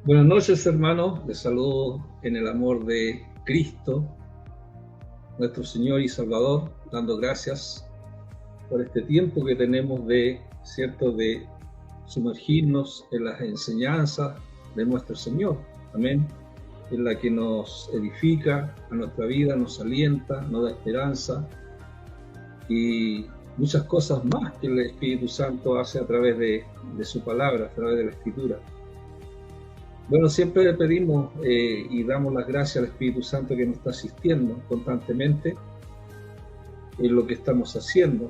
Buenas noches, hermanos. Les saludo en el amor de Cristo, nuestro Señor y Salvador, dando gracias por este tiempo que tenemos de sumergirnos en las enseñanzas de nuestro Señor. Amén. En la que nos edifica a nuestra vida, nos alienta, nos da esperanza y muchas cosas más que el Espíritu Santo hace a través de su palabra, a través de la Escritura. Bueno, siempre le pedimos y damos las gracias al Espíritu Santo que nos está asistiendo constantemente en lo que estamos haciendo.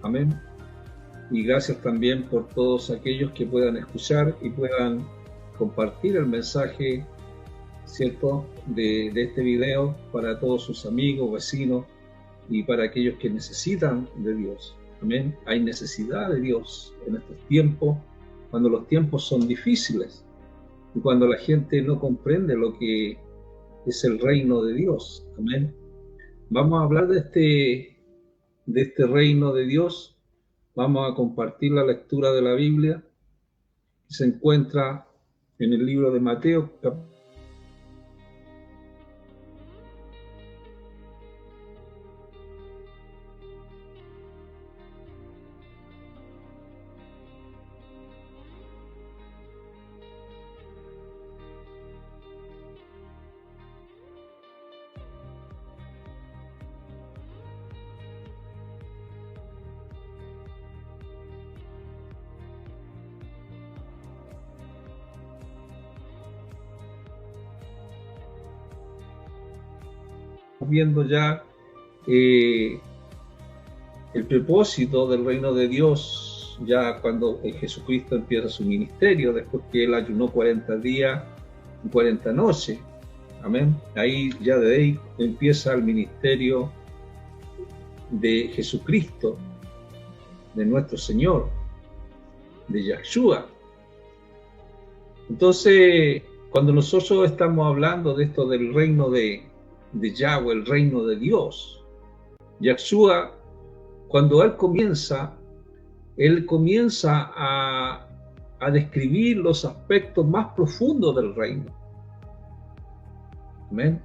Amén. Y gracias también por todos aquellos que puedan escuchar y puedan compartir el mensaje, ¿cierto?, de este video para todos sus amigos, vecinos y para aquellos que necesitan de Dios. Amén. Hay necesidad de Dios en estos tiempos, cuando los tiempos son difíciles. Y cuando la gente no comprende lo que es el reino de Dios. Amén. Vamos a hablar de este reino de Dios. Vamos a compartir la lectura de la Biblia. Se encuentra en el libro de Mateo, viendo ya el propósito del reino de Dios, ya cuando Jesucristo empieza su ministerio, después que él ayunó 40 días y 40 noches. Amén. Ahí ya de ahí empieza el ministerio de Jesucristo, de nuestro Señor, de Yahshua. Entonces, cuando nosotros estamos hablando de esto del reino de Yahweh, el reino de Dios, Yahshua, cuando él comienza a describir los aspectos más profundos del reino. Amén.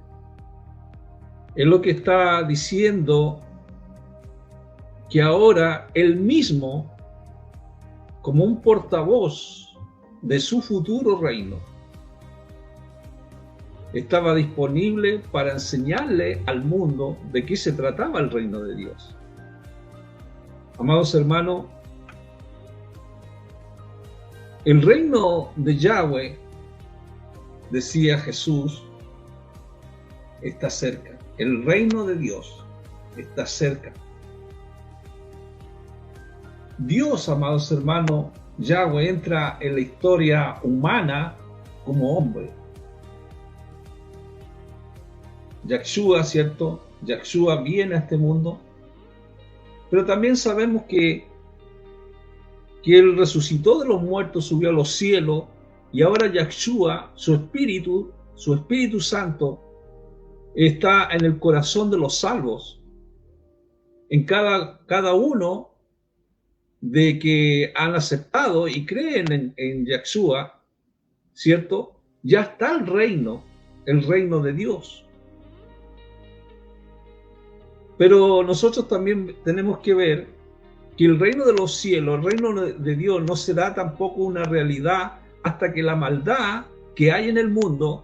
Es lo que está diciendo, que ahora él mismo, como un portavoz de su futuro reino, estaba disponible para enseñarle al mundo de qué se trataba el reino de Dios. Amados hermanos, el reino de Yahweh, decía Jesús, está cerca. El reino de Dios está cerca. Dios, amados hermanos, Yahweh entra en la historia humana como hombre. Yahshua, ¿cierto? Yahshua viene a este mundo, pero también sabemos que él resucitó de los muertos, subió a los cielos, y ahora Yahshua, su Espíritu Santo, está en el corazón de los salvos, en cada uno de que han aceptado y creen en Yahshua, ¿cierto? Ya está el reino de Dios. Pero nosotros también tenemos que ver que el reino de los cielos, el reino de Dios, no será tampoco una realidad hasta que la maldad que hay en el mundo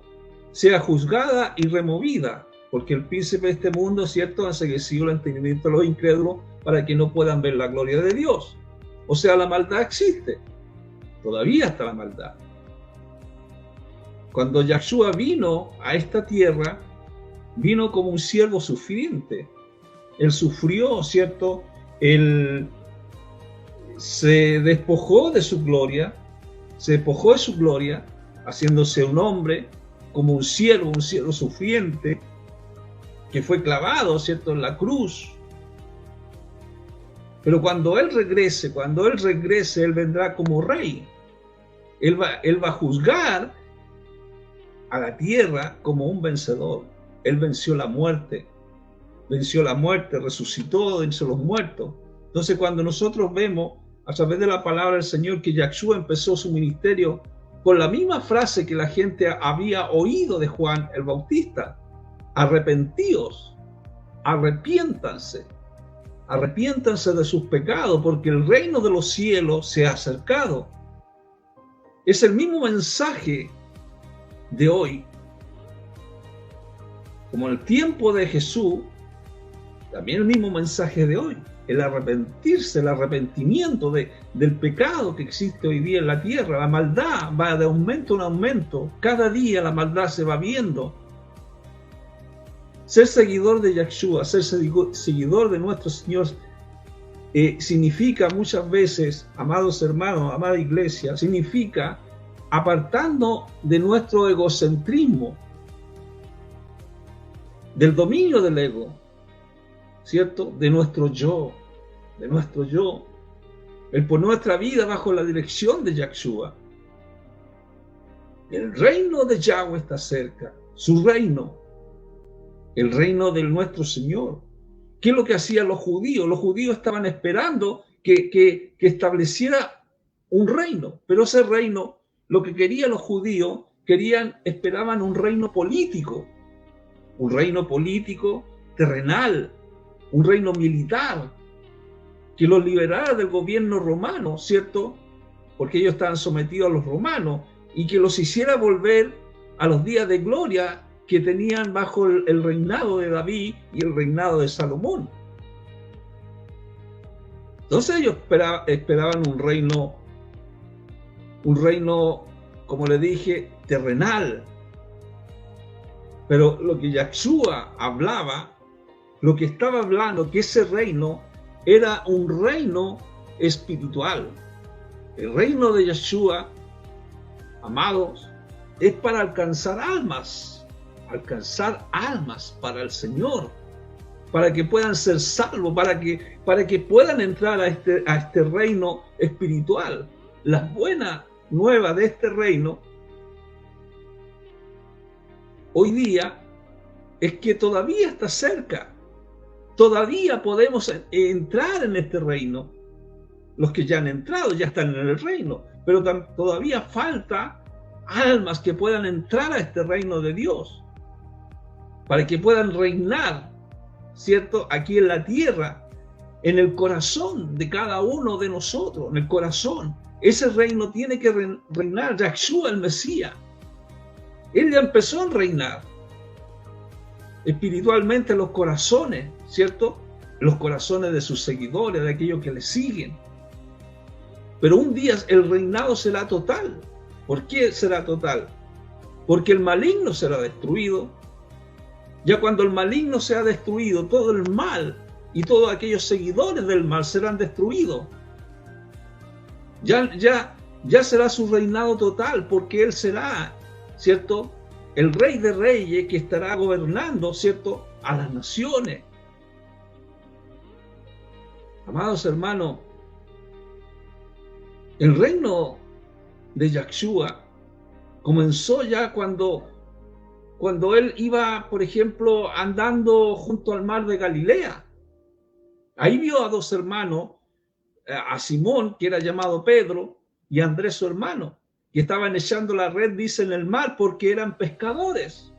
sea juzgada y removida, porque el príncipe de este mundo, ¿cierto?, ha enceguecido el entendimiento de los incrédulos para que no puedan ver la gloria de Dios. O sea, la maldad existe, todavía está la maldad. Cuando Yahshua vino a esta tierra, vino como un siervo sufriente. Él sufrió, ¿cierto? Él se despojó de su gloria, haciéndose un hombre, como un siervo sufriente, que fue clavado, ¿cierto?, en la cruz. Pero cuando Él regrese, Él vendrá como rey. Él va a juzgar a la tierra como un vencedor. Él venció la muerte, resucitó de entre los muertos. Entonces, cuando nosotros vemos a través de la palabra del Señor que Yahshua empezó su ministerio con la misma frase que la gente había oído de Juan el Bautista: arrepentíos, arrepiéntanse de sus pecados, porque el reino de los cielos se ha acercado. Es el mismo mensaje de hoy. Como en el tiempo de Jesús, también el mismo mensaje de hoy. El arrepentirse, el arrepentimiento del pecado que existe hoy día en la tierra. La maldad va de aumento en aumento. Cada día la maldad se va viendo. Ser seguidor de Yahshua, ser seguidor de nuestro Señor, significa muchas veces, amados hermanos, amada iglesia, significa apartando de nuestro egocentrismo, del dominio del ego, ¿cierto? De nuestro yo, el poner nuestra vida bajo la dirección de Yahshua. El reino de Yahweh está cerca, su reino, el reino de nuestro Señor. ¿Qué es lo que hacían los judíos? Los judíos estaban esperando que estableciera un reino, pero ese reino, lo que querían los judíos, esperaban un reino político terrenal, un reino militar, que los liberara del gobierno romano, ¿cierto? Porque ellos estaban sometidos a los romanos, y que los hiciera volver a los días de gloria que tenían bajo el reinado de David y el reinado de Salomón. Entonces ellos esperaban un reino, como le dije, terrenal. Pero lo que Yahshua hablaba, lo que estaba hablando, que ese reino era un reino espiritual. El reino de Yahshua, amados, es para alcanzar almas para el Señor, para que puedan ser salvos, para que puedan entrar a este reino espiritual. Las buenas nuevas de este reino hoy día es que todavía está cerca, todavía podemos entrar en este reino. Los que ya han entrado ya están en el reino, pero todavía falta almas que puedan entrar a este reino de Dios, para que puedan reinar, ¿cierto?, aquí en la tierra, en el corazón de cada uno de nosotros, en el corazón. Ese reino tiene que reinar Yahshua el Mesías. Él ya empezó a reinar espiritualmente en los corazones, ¿cierto?, los corazones de sus seguidores, de aquellos que le siguen. Pero un día el reinado será total. ¿Por qué será total? Porque el maligno será destruido. Ya cuando el maligno sea destruido, todo el mal y todos aquellos seguidores del mal serán destruidos. Ya será su reinado total, porque Él será, ¿cierto?, el Rey de Reyes, que estará gobernando, ¿cierto?, a las naciones. Amados hermanos, el reino de Yahshua comenzó ya cuando Él iba, por ejemplo, andando junto al mar de Galilea. Ahí vio a dos hermanos, a Simón, que era llamado Pedro, y a Andrés, su hermano, que estaban echando la red, dice, en el mar, porque eran pescadores.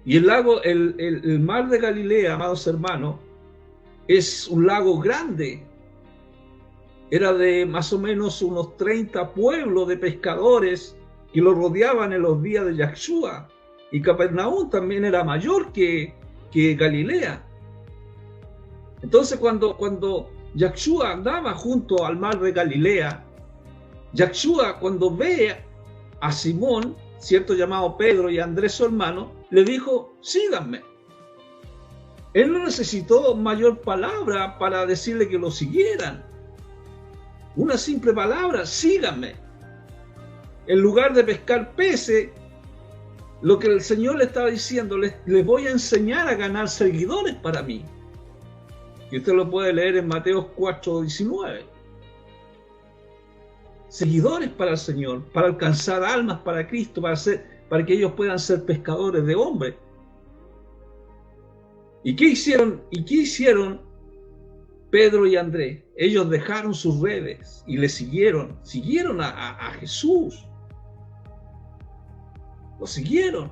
Y el lago, el mar de Galilea, amados hermanos, es un lago grande. Era de más o menos unos 30 pueblos de pescadores que lo rodeaban en los días de Yahshua. Y Capernaum también era mayor que Galilea. Entonces cuando Yahshua andaba junto al mar de Galilea, Yahshua, cuando ve a Simón, cierto, llamado Pedro, y a Andrés, su hermano, le dijo: síganme. Él no necesitó mayor palabra para decirle que lo siguieran. Una simple palabra: síganme. En lugar de pescar peces, lo que el Señor le estaba diciendo, les voy a enseñar a ganar seguidores para mí. Y usted lo puede leer en Mateo 4:19. Seguidores para el Señor, para alcanzar almas para Cristo, para que ellos puedan ser pescadores de hombres. ¿Y qué hicieron Pedro y Andrés? Ellos dejaron sus redes y le siguieron a Jesús. Lo siguieron.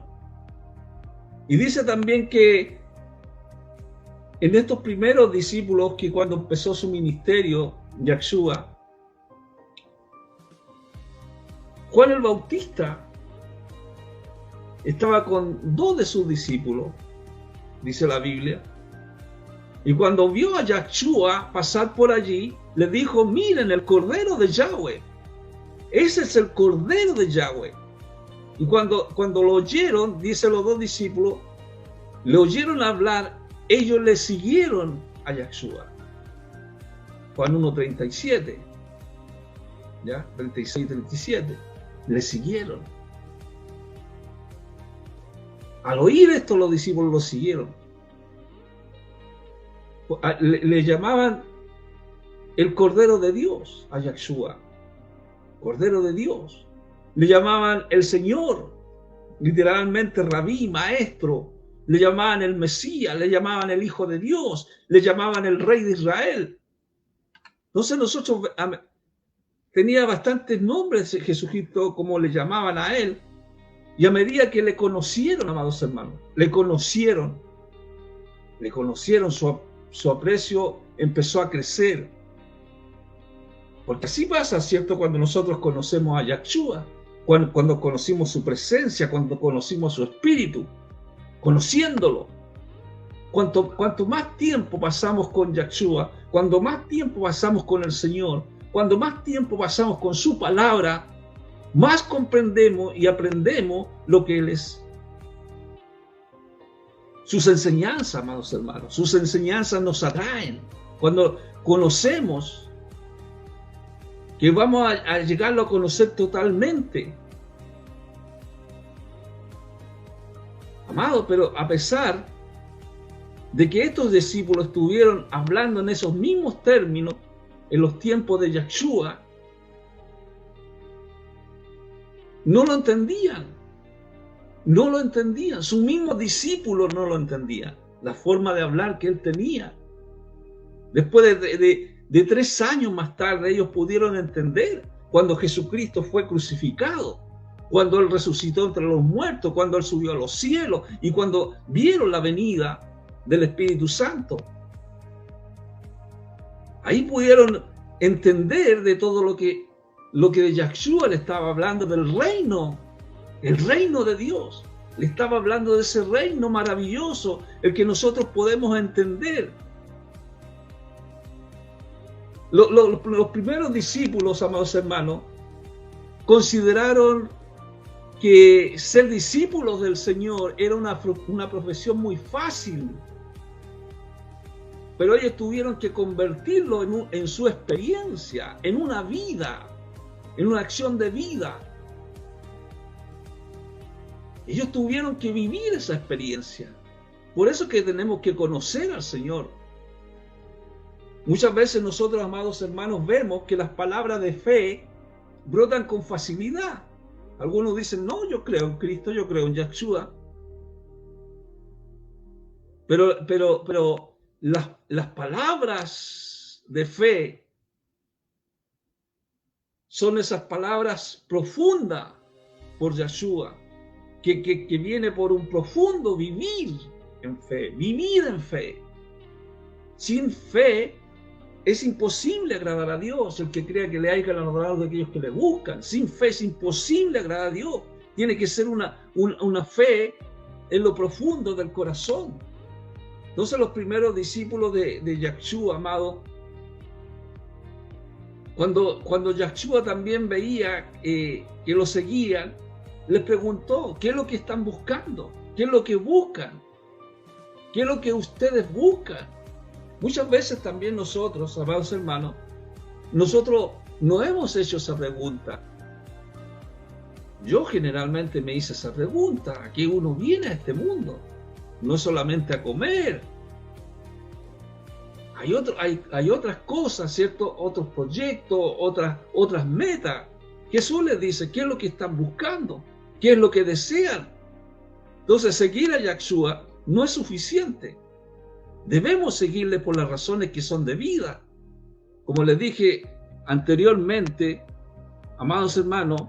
Y dice también que en estos primeros discípulos, que cuando empezó su ministerio, Yahshua, Juan el Bautista estaba con 2 de sus discípulos, dice la Biblia. Y cuando vio a Yahshua pasar por allí, le dijo: miren, el Cordero de Yahweh. Ese es el Cordero de Yahweh. Y cuando lo oyeron, dice los 2 discípulos, le oyeron hablar, ellos le siguieron a Yahshua. Juan 1:37, ¿ya? 36 y 37. Le siguieron. Al oír esto, los discípulos lo siguieron. Le llamaban el Cordero de Dios a Yahshua. Cordero de Dios. Le llamaban el Señor, literalmente Rabí, maestro. Le llamaban el Mesías, le llamaban el Hijo de Dios, le llamaban el Rey de Israel. Entonces nosotros, tenía bastantes nombres Jesucristo, como le llamaban a él. Y a medida que le conocieron, amados hermanos, le conocieron, su aprecio empezó a crecer. Porque así pasa, ¿cierto? Cuando nosotros conocemos a Yahshua, cuando conocimos su presencia, cuando conocimos su espíritu, conociéndolo. Cuanto más tiempo pasamos con Yahshua, cuando más tiempo pasamos con el Señor, cuando más tiempo pasamos con su palabra, más comprendemos y aprendemos lo que Él es. Sus enseñanzas, amados hermanos, sus enseñanzas nos atraen. Cuando conocemos, que vamos a llegarlo a conocer totalmente. Amado, pero a pesar de que estos discípulos estuvieron hablando en esos mismos términos en los tiempos de Yahshua, no lo entendían. No lo entendían. Sus mismos discípulos no lo entendían. La forma de hablar que él tenía. Después de 3 años más tarde, ellos pudieron entender cuando Jesucristo fue crucificado, cuando Él resucitó entre los muertos, cuando Él subió a los cielos y cuando vieron la venida del Espíritu Santo. Ahí pudieron entender de todo lo que de Yahshua le estaba hablando, del reino, el reino de Dios. Le estaba hablando de ese reino maravilloso, el que nosotros podemos entender. Los primeros discípulos, amados hermanos, consideraron que ser discípulos del Señor era una profesión muy fácil. Pero ellos tuvieron que convertirlo en su experiencia, en una vida, en una acción de vida. Ellos tuvieron que vivir esa experiencia. Por eso que tenemos que conocer al Señor. Muchas veces nosotros, amados hermanos, vemos que las palabras de fe brotan con facilidad. Algunos dicen: no, yo creo en Cristo, yo creo en Yahshua. Pero las palabras de fe son esas palabras profundas por Yahshua, que viene por un profundo vivir en fe, vivir en fe. Sin fe es imposible agradar a Dios. El que crea que le hay galardonado de aquellos que le buscan. Sin fe es imposible agradar a Dios. Tiene que ser una fe en lo profundo del corazón. Entonces los primeros discípulos de Yahshua, amado, cuando Yahshua también veía que lo seguían, les preguntó: ¿qué es lo que están buscando? ¿Qué es lo que buscan? ¿Qué es lo que ustedes buscan? Muchas veces también nosotros, amados hermanos, nosotros no hemos hecho esa pregunta. Yo generalmente me hice esa pregunta: ¿a qué uno viene a este mundo? No solamente a comer. Hay otras cosas, ¿cierto? Otros proyectos, otras metas. Jesús les dice qué es lo que están buscando, qué es lo que desean. Entonces, seguir a Yahshua no es suficiente. Debemos seguirle por las razones que son de vida. Como les dije anteriormente, amados hermanos,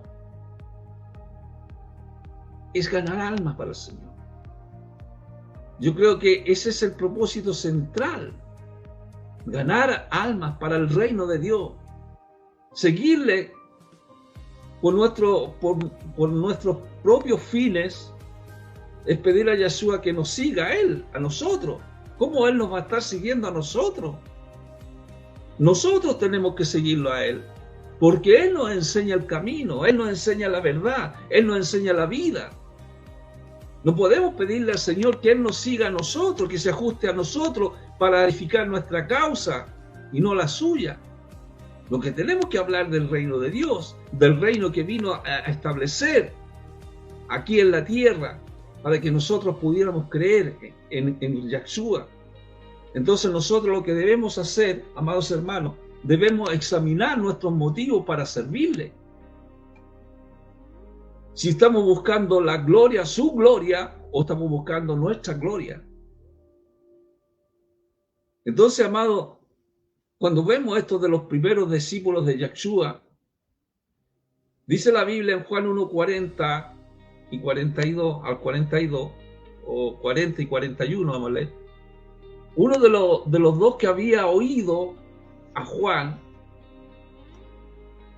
es ganar almas para el Señor. Yo creo que ese es el propósito central: ganar almas para el reino de Dios. Seguirle por nuestros propios fines es pedir a Yahshua que nos siga a Él, a nosotros. ¿Cómo Él nos va a estar siguiendo a nosotros? Nosotros tenemos que seguirlo a Él, porque Él nos enseña el camino, Él nos enseña la verdad, Él nos enseña la vida. No podemos pedirle al Señor que Él nos siga a nosotros, que se ajuste a nosotros para edificar nuestra causa y no la suya. Lo que tenemos que hablar del reino de Dios, del reino que vino a establecer aquí en la tierra, para que nosotros pudiéramos creer en Yahshua. Entonces nosotros lo que debemos hacer, amados hermanos, debemos examinar nuestros motivos para servirle. Si estamos buscando la gloria, su gloria, o estamos buscando nuestra gloria. Entonces, amado, cuando vemos esto de los primeros discípulos de Yahshua, dice la Biblia en Juan 1:40 y 42 al 42, o 40 y 41, vamos a leer. Uno de los dos que había oído a Juan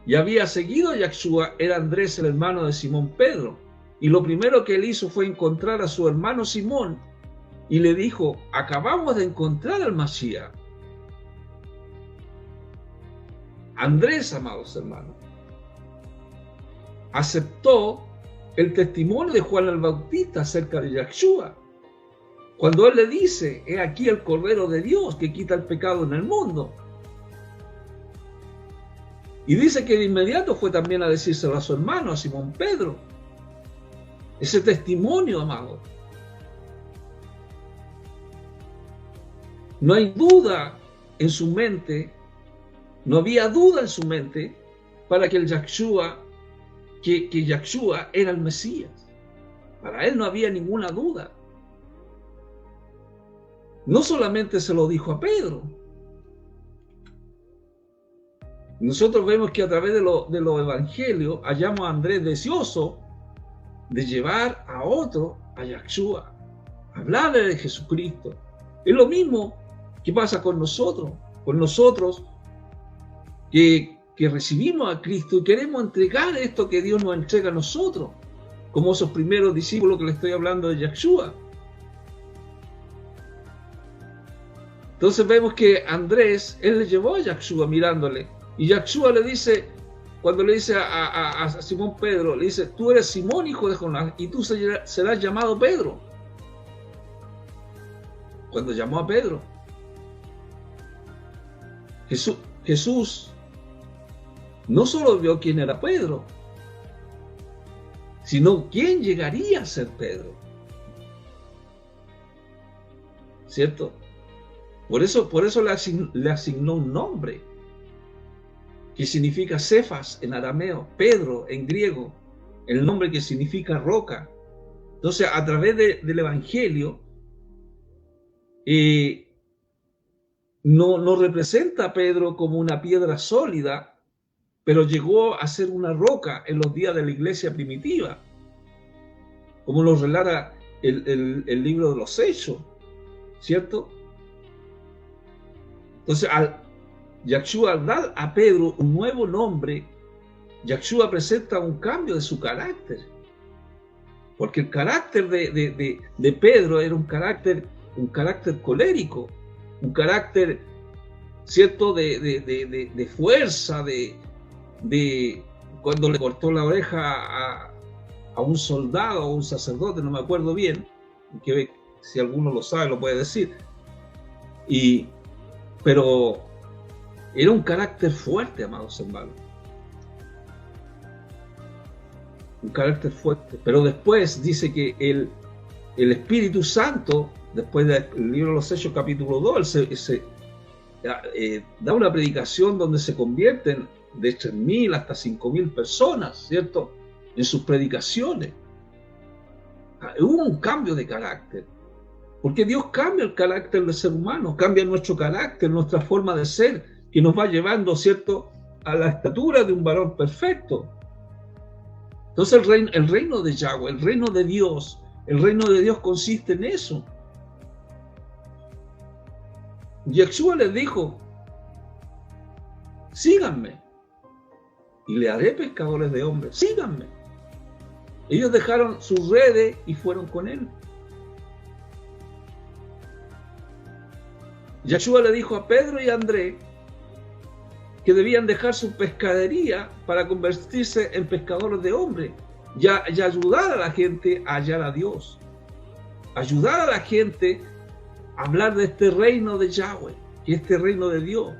y había seguido a Yahshua era Andrés, el hermano de Simón Pedro. Y lo primero que él hizo fue encontrar a su hermano Simón y le dijo: acabamos de encontrar al Mashiach. Andrés, amados hermanos, aceptó el testimonio de Juan el Bautista acerca de Yahshua, cuando él le dice: he aquí el Cordero de Dios que quita el pecado en el mundo. Y dice que de inmediato fue también a decírselo a su hermano, a Simón Pedro. Ese testimonio, amado. No hay duda en su mente, no había duda en su mente para que Yahshua era el Mesías. Para él no había ninguna duda. No solamente se lo dijo a Pedro. Nosotros vemos que a través de los evangelios hallamos a Andrés deseoso de llevar a otro a Yahshua, hablarle de Jesucristo. Es lo mismo que pasa con nosotros que recibimos a Cristo y queremos entregar esto que Dios nos entrega a nosotros, como esos primeros discípulos que le estoy hablando de Yahshua. Entonces vemos que Andrés, él le llevó a Yahshua mirándole. Y Yahshua le dice, cuando le dice a Simón Pedro, le dice: tú eres Simón, hijo de Jonás, y tú serás llamado Pedro. Cuando llamó a Pedro, Jesús no solo vio quién era Pedro, sino quién llegaría a ser Pedro. ¿Cierto? Por eso le asignó un nombre, que significa Cefas en arameo, Pedro en griego, el nombre que significa roca. Entonces, a través del Evangelio, no representa a Pedro como una piedra sólida, pero llegó a ser una roca en los días de la iglesia primitiva, como lo relata el libro de los Hechos, ¿cierto? Entonces, Yahshua, al dar a Pedro un nuevo nombre, Yahshua presenta un cambio de su carácter. Porque el carácter de Pedro era un carácter colérico, un carácter, ¿cierto?, de fuerza, cuando le cortó la oreja a un soldado o un sacerdote, no me acuerdo bien, que si alguno lo sabe lo puede decir. Pero era un carácter fuerte, amados hermanos. un carácter fuerte. Pero después dice que el Espíritu Santo, después del libro de los Hechos capítulo 2, da una predicación donde se convierten de 3.000 hasta 5.000 personas, ¿cierto?, en sus predicaciones. Hubo un cambio de carácter, porque Dios cambia el carácter del ser humano, cambia nuestro carácter, nuestra forma de ser, que nos va llevando, ¿cierto?, a la estatura de un varón perfecto. Entonces el reino de Yahweh, el reino de Dios consiste en eso. Yeshua les dijo: síganme y le haré pescadores de hombres, síganme. Ellos dejaron sus redes y fueron con él. Yeshua le dijo a Pedro y a Andrés que debían dejar su pescadería para convertirse en pescadores de hombres y ayudar a la gente a hallar a Dios, ayudar a la gente a hablar de este reino de Yahweh y este reino de Dios.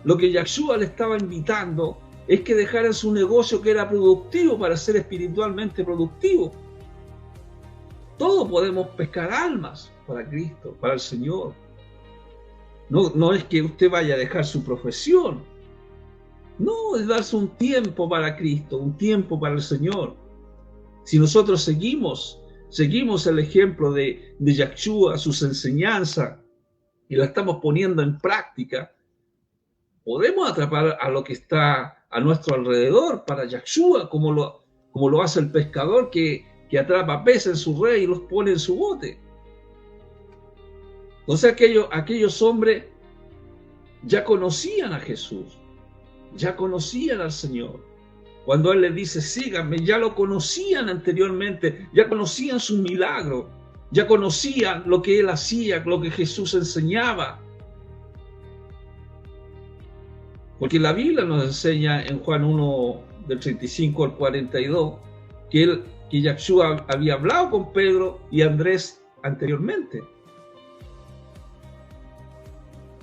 Lo que Yeshua le estaba invitando es que dejaran su negocio, que era productivo, para ser espiritualmente productivo. Todos podemos pescar almas para Cristo, para el Señor. No es que usted vaya a dejar su profesión. No, es darse un tiempo para Cristo, un tiempo para el Señor. Si nosotros seguimos el ejemplo de Yeshua, sus enseñanzas, y la estamos poniendo en práctica, podemos atrapar a lo que está a nuestro alrededor para Yeshua, como lo hace el pescador que atrapa peces en su red y los pone en su bote. Entonces aquellos hombres ya conocían a Jesús, ya conocían al Señor. Cuando Él les dice: síganme, ya lo conocían anteriormente, ya conocían sus milagros, ya conocían lo que Él hacía, lo que Jesús enseñaba. Porque la Biblia nos enseña en Juan 1, del 35 al 42, que Yeshua había hablado con Pedro y Andrés anteriormente.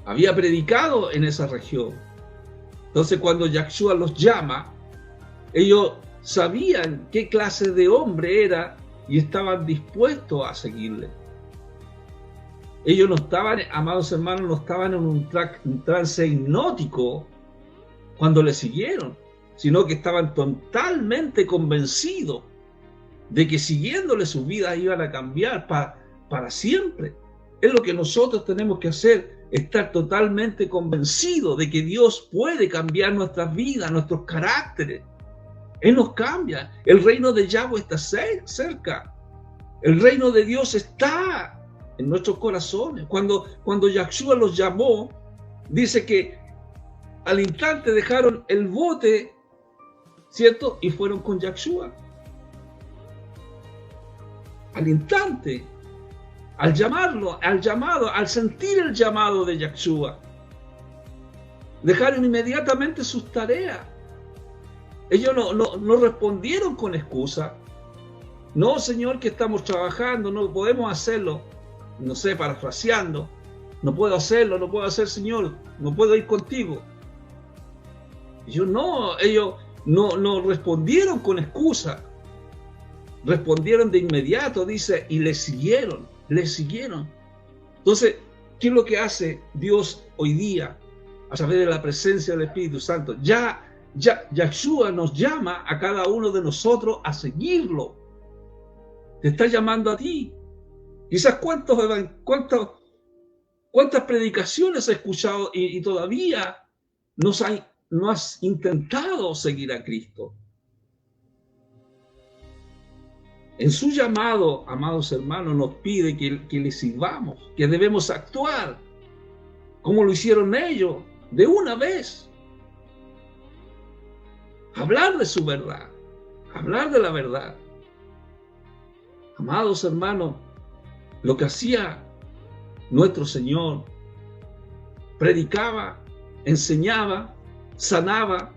Había predicado en esa región. Entonces, cuando Yeshua los llama, ellos sabían qué clase de hombre era y estaban dispuestos a seguirle. Ellos no estaban, amados hermanos, no estaban en un trance hipnótico cuando le siguieron, sino que estaban totalmente convencidos de que siguiéndole sus vidas iban a cambiar para siempre. Es lo que nosotros tenemos que hacer, estar totalmente convencidos de que Dios puede cambiar nuestras vidas, nuestros caracteres. Él nos cambia. El reino de Yahweh está cerca. El reino de Dios está en nuestros corazones. Cuando Yeshua los llamó, dice que al instante dejaron el bote, ¿cierto?, y fueron con Yeshua. Al instante, al llamarlo, al sentir el llamado de Yeshua, dejaron inmediatamente sus tareas. Ellos no respondieron con excusa. No, Señor, que estamos trabajando, no podemos hacerlo. No sé, parafraseando. No puedo hacerlo, Señor, no puedo ir contigo. Ellos no respondieron con excusa. Respondieron de inmediato, dice, y le siguieron. Entonces, ¿qué es lo que hace Dios hoy día a través de la presencia del Espíritu Santo? Yeshua nos llama a cada uno de nosotros a seguirlo. Te está llamando a ti. Quizás cuántas predicaciones has escuchado y todavía no has intentado seguir a Cristo. En su llamado, amados hermanos, nos pide que le sirvamos, que debemos actuar como lo hicieron ellos, de una vez. Hablar de su verdad, hablar de la verdad. Amados hermanos, lo que hacía nuestro Señor, predicaba, enseñaba, sanaba,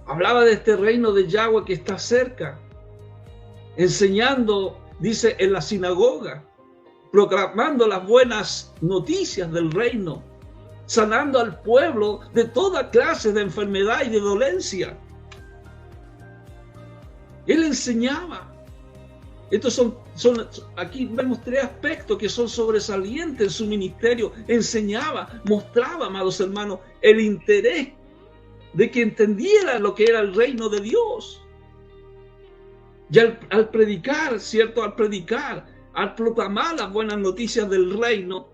hablaba de este reino de Yahweh que está cerca, enseñando, dice, en la sinagoga, proclamando las buenas noticias del reino, sanando al pueblo de toda clase de enfermedad y de dolencia. Él enseñaba. Estos aquí vemos tres aspectos que son sobresalientes en su ministerio. Enseñaba, mostraba, amados hermanos, el interés de que entendiera lo que era el reino de Dios. Y al predicar, ¿cierto? Al predicar, al proclamar las buenas noticias del reino,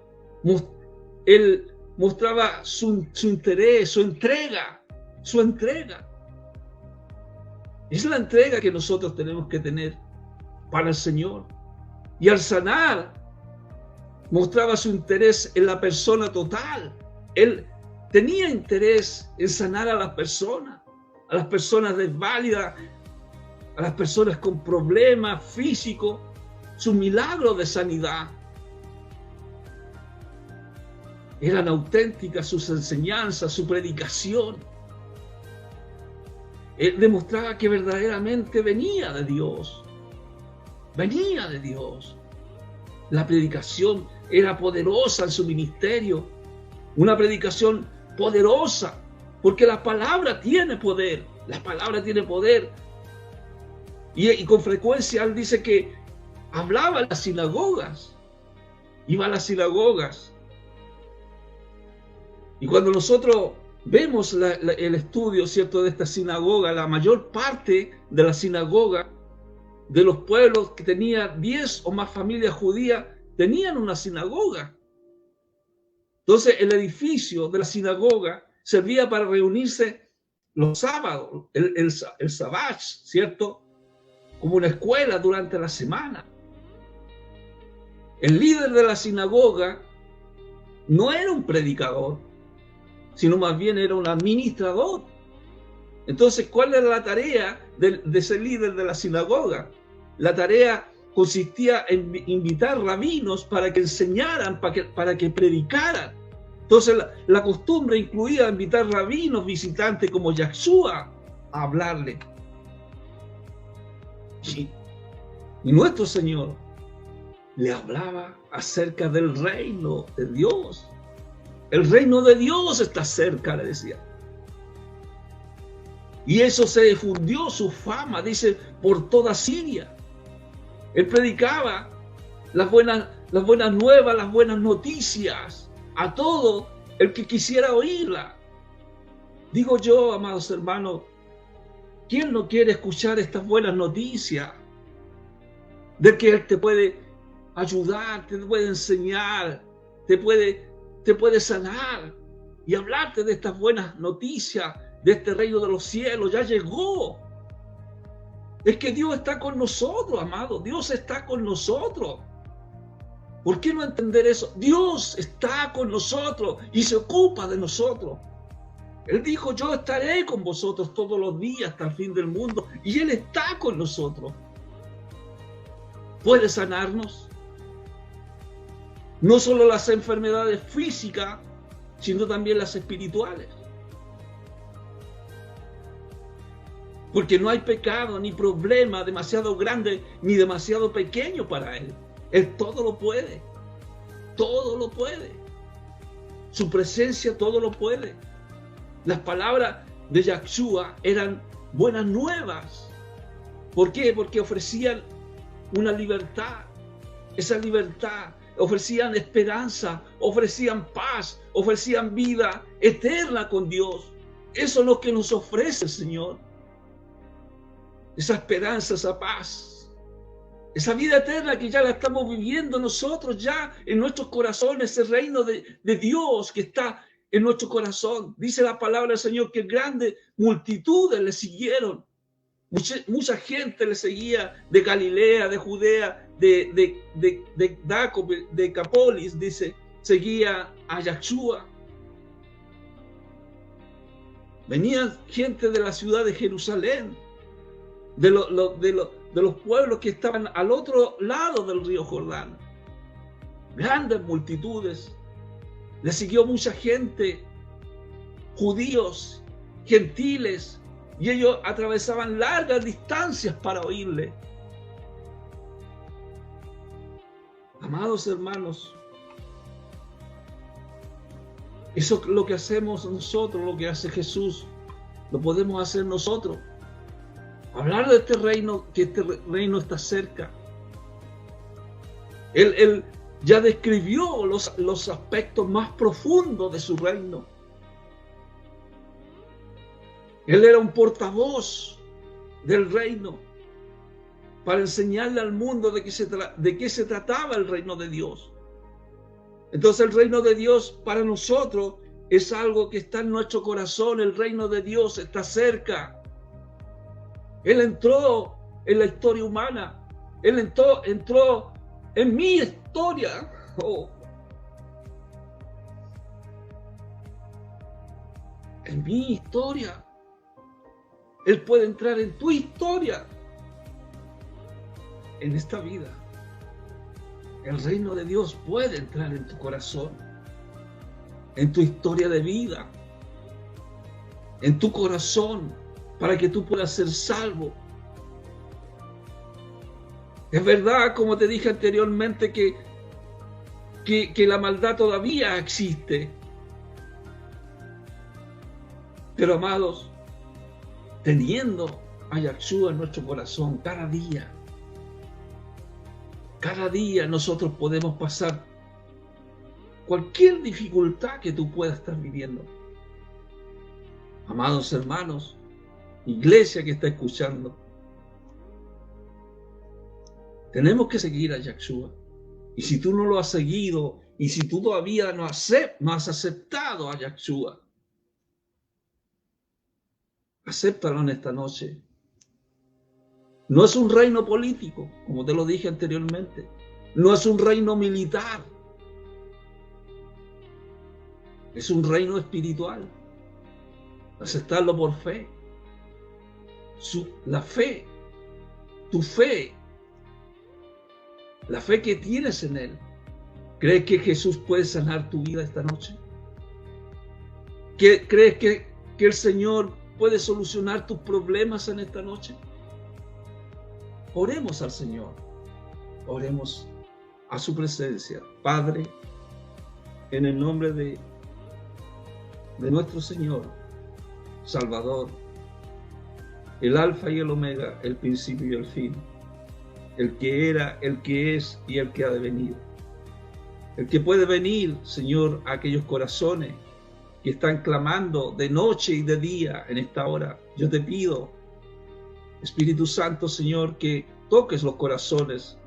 él mostraba su interés, su entrega. Es la entrega que nosotros tenemos que tener para el Señor. Y al sanar, mostraba su interés en la persona total. Él tenía interés en sanar a las personas desválidas, a las personas con problemas físicos, sus milagros de sanidad. Eran auténticas sus enseñanzas, su predicación. Él demostraba que verdaderamente venía de Dios. Venía de Dios. La predicación era poderosa en su ministerio. Una predicación poderosa, porque la palabra tiene poder. La palabra tiene poder. Y con frecuencia él dice que hablaba en las sinagogas. Iba a las sinagogas. Y cuando nosotros vemos el estudio, ¿cierto?, de esta sinagoga, la mayor parte de la sinagoga de los pueblos que tenían 10 o más familias judías tenían una sinagoga. Entonces el edificio de la sinagoga servía para reunirse los sábados, el sabbat, ¿cierto?, como una escuela durante la semana. El líder de la sinagoga no era un predicador, sino más bien era un administrador. Entonces, ¿cuál era la tarea de ese líder de la sinagoga? La tarea consistía en invitar rabinos para que enseñaran, para que predicaran. Entonces, la costumbre incluía invitar rabinos visitantes como Yahshua a hablarle. Y nuestro Señor le hablaba acerca del reino de Dios. El reino de Dios está cerca, le decía. Y eso se difundió, su fama, dice, por toda Siria. Él predicaba las buenas nuevas, las buenas noticias a todo el que quisiera oírla. Digo yo, amados hermanos, ¿quién no quiere escuchar estas buenas noticias? De que Él te puede ayudar, te puede enseñar, te puede sanar y hablarte de estas buenas noticias, de este reino de los cielos. Ya llegó. Es que Dios está con nosotros, amado. Dios está con nosotros. ¿Por qué no entender eso? Dios está con nosotros y se ocupa de nosotros. Él dijo, yo estaré con vosotros todos los días hasta el fin del mundo. Y Él está con nosotros. Puede sanarnos. No solo las enfermedades físicas, sino también las espirituales. Porque no hay pecado ni problema demasiado grande ni demasiado pequeño para Él. Él todo lo puede. Todo lo puede. Su presencia todo lo puede. Las palabras de Yahshua eran buenas nuevas. ¿Por qué? Porque ofrecían una libertad. Esa libertad, ofrecían esperanza, ofrecían paz, ofrecían vida eterna con Dios. Eso es lo que nos ofrece el Señor. Esa esperanza, esa paz, esa vida eterna que ya la estamos viviendo nosotros ya en nuestros corazones, ese reino de Dios que está en nuestro corazón. Dice la palabra del Señor que grandes multitudes le siguieron. Mucha gente le seguía de Galilea, de Judea, de Decápolis, dice, seguía a Yahshua. Venía gente de la ciudad de Jerusalén, de los pueblos que estaban al otro lado del río Jordán. Grandes multitudes. Le siguió mucha gente, judíos, gentiles, y ellos atravesaban largas distancias para oírle. Amados hermanos, eso es lo que hacemos nosotros, lo que hace Jesús, lo podemos hacer nosotros. Hablar de este reino, que este reino está cerca. Él ya describió los aspectos más profundos de su reino. Él era un portavoz del reino para enseñarle al mundo de qué se trataba el reino de Dios. Entonces el reino de Dios para nosotros es algo que está en nuestro corazón. El reino de Dios está cerca. Él entró en la historia humana. Él entró en mi historia. En mi historia. Él puede entrar en tu historia. En esta vida. El reino de Dios puede entrar en tu corazón. En tu historia de vida. En tu corazón. Para que tú puedas ser salvo. Es verdad, como te dije anteriormente, que la maldad todavía existe. Pero amados, teniendo a Yahshua en nuestro corazón cada día nosotros podemos pasar cualquier dificultad que tú puedas estar viviendo. Amados hermanos, iglesia que está escuchando, tenemos que seguir a Yahshua. Y si tú no lo has seguido, y si tú todavía no has aceptado a Yahshua, acéptalo en esta noche. No es un reino político, como te lo dije anteriormente. No es un reino militar. Es un reino espiritual. Aceptarlo por fe. La fe, tu fe, la fe que tienes en Él. ¿Crees que Jesús puede sanar tu vida esta noche? ¿Crees que el Señor puede solucionar tus problemas en esta noche? Oremos al Señor. Oremos a su presencia. Padre, en el nombre de nuestro Señor, Salvador, el Alfa y el Omega, el principio y el fin, el que era, el que es y el que ha de venir. El que puede venir, Señor, a aquellos corazones que están clamando de noche y de día en esta hora. Yo te pido, Espíritu Santo, Señor, que toques los corazones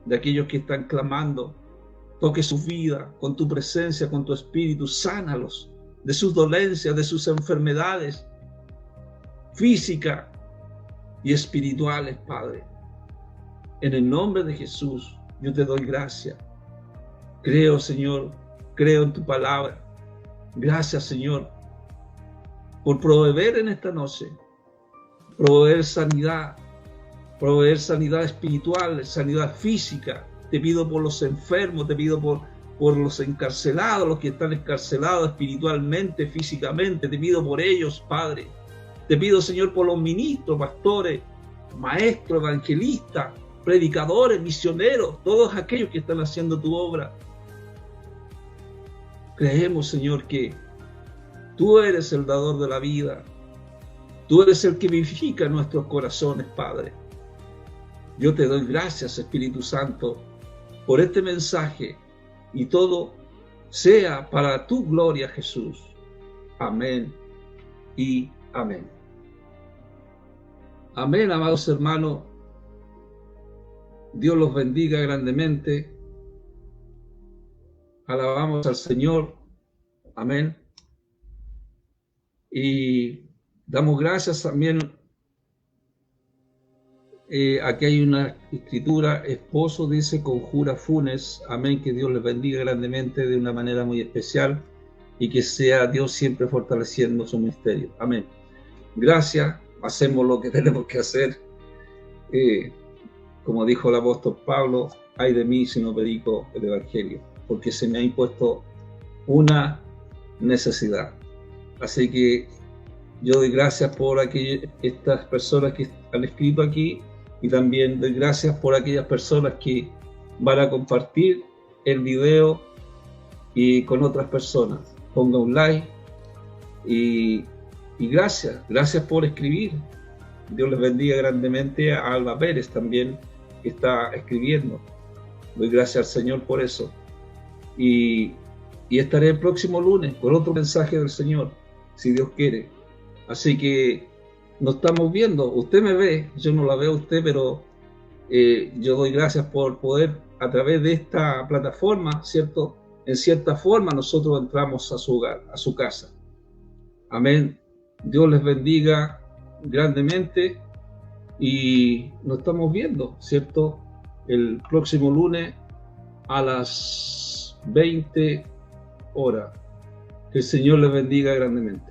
de aquellos que están clamando. Toque su vida con tu presencia, con tu espíritu. Sánalos de sus dolencias, de sus enfermedades físicas y espirituales, Padre. En el nombre de Jesús, yo te doy gracias. Creo, Señor, creo en tu palabra. Gracias, Señor, por proveer en esta noche. Proveer sanidad espiritual, sanidad física. Te pido por los enfermos, te pido por los encarcelados, los que están encarcelados espiritualmente, físicamente. Te pido por ellos, Padre. Te pido, Señor, por los ministros, pastores, maestros, evangelistas, predicadores, misioneros, todos aquellos que están haciendo tu obra. Creemos, Señor, que tú eres el dador de la vida. Tú eres el que vivifica nuestros corazones, Padre. Yo te doy gracias, Espíritu Santo, por este mensaje, y todo sea para tu gloria, Jesús. Amén y amén. Amén, amados hermanos. Dios los bendiga grandemente. Alabamos al Señor. Amén. Y damos gracias también. Aquí hay una escritura. Esposo dice conjura Funes. Amén. Que Dios les bendiga grandemente de una manera muy especial. Y que sea Dios siempre fortaleciendo su ministerio. Amén. Gracias. Hacemos lo que tenemos que hacer. Como dijo el apóstol Pablo, ay de mí si no predico el Evangelio, porque se me ha impuesto una necesidad. Así que yo doy gracias por estas personas que han escrito aquí, y también doy gracias por aquellas personas que van a compartir el video y con otras personas. Ponga un like y gracias por escribir. Dios les bendiga grandemente a Alba Pérez también, que está escribiendo. Doy gracias al Señor por eso. Y estaré el próximo lunes con otro mensaje del Señor, si Dios quiere. Así que nos estamos viendo. Usted me ve, yo no la veo a usted, pero yo doy gracias por poder, a través de esta plataforma, ¿cierto? En cierta forma nosotros entramos a su hogar, a su casa. Amén. Dios les bendiga grandemente y nos estamos viendo, ¿cierto? El próximo lunes a las 20 horas. Que el Señor les bendiga grandemente.